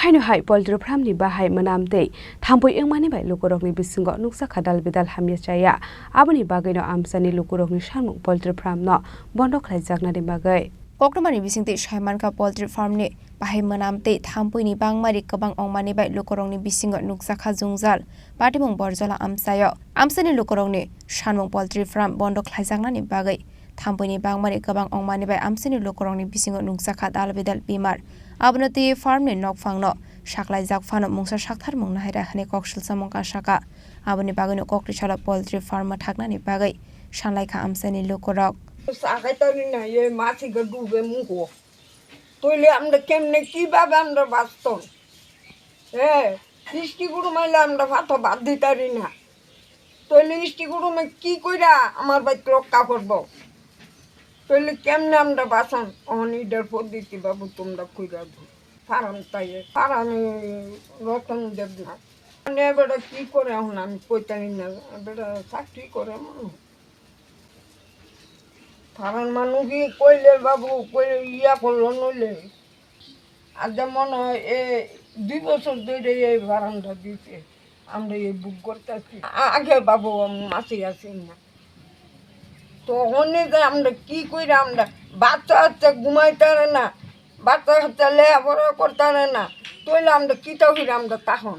Haino hai poultry farm ni bahai manamte thampoi engmani bai lukorok ni bisingo nuksa khadal bidal hamya chaya aboni bagai no amsani lukorok ni samung poultry farm no bondo khlaijakna ni bagai Koktomani bisingte Shaimanka poultry farm ni bahai manamte thampoi ni bangmari kabang ongmani bai lukorok ni bisingo nuksa khajungjal patimung borjala amsayo amsani lukorok ni samung poultry farm bondo khlaijakna ni bagai thampoi ni bangmari kabang ongmani bai amsani lukorok ni bisingo nuksa khadal bidal bimar abonoti farm ni nokfangno saklaijak phano mungsa sakthar mungna haira hane koksil samongka saka aboni bagano kokrisala poultry farm ma thakna ni bagai sanlaikha amsani lukorok সাকাইতারি না এ মাছিকে ডুবে মুখো তৈলে আমরা কেমনে কীভাবে আমরা বাঁচতাম হ্যাঁ ইষ্টি গুরুমাইলে আমরা ভাত বাদ দিতারি না তৈলে ইষ্টি গুরুমে কী কইরা আমার বাড়িতে রক্ষা করব তৈলে কেমনে আমরা বাঁচান অহন ইডার পদ্ধতি বাবু তোমরা কইরা দো ফারাম তাই ফারামে রতন দেব না মানে এবারে কী করে এখন আমি কইতারি না এবারে চাকরি করে মানুষ ফারান মানুষই কইলে বাবু কইলে ইয়া করলো নইলে আর যেমন এ 2 বছর ধরে এই বারান্দা দিতে আমরা এই বুক করতেছি আগে বাবু মাসি আছি না তো ওখানে যে আমরা কী করে আমরা বাচ্চা হচ্ছে ঘুমাইতে না বাচ্চা হচ্ছে লেখাপড়া করতে না তৈলে আমরা কিতা কইরা আমরা তখন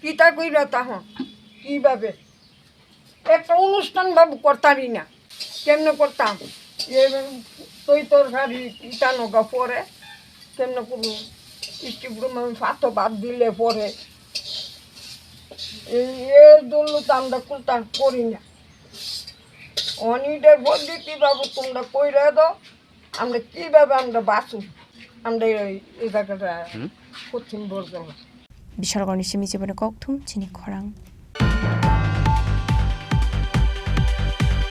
কিতা কইরা তখন কীভাবে একটা অনুষ্ঠান বাবু করতারি না কেমনে করতাম তৈ তরকারি ইটানোগা পরে কেমনে করবো স্টিপুরম ফাতো বাদ দিলে পরে এই দল তো আমরা করতাম করি না অনিডের পদ্ধতি বাবু তোমরা কইরা দাও আমরা কীভাবে আমরা বাঁচু আমরা এই জায়গাটা কঠিন বর্জন বিশালগড় নিশিমি জীবনে ককথুম চিনি খরাং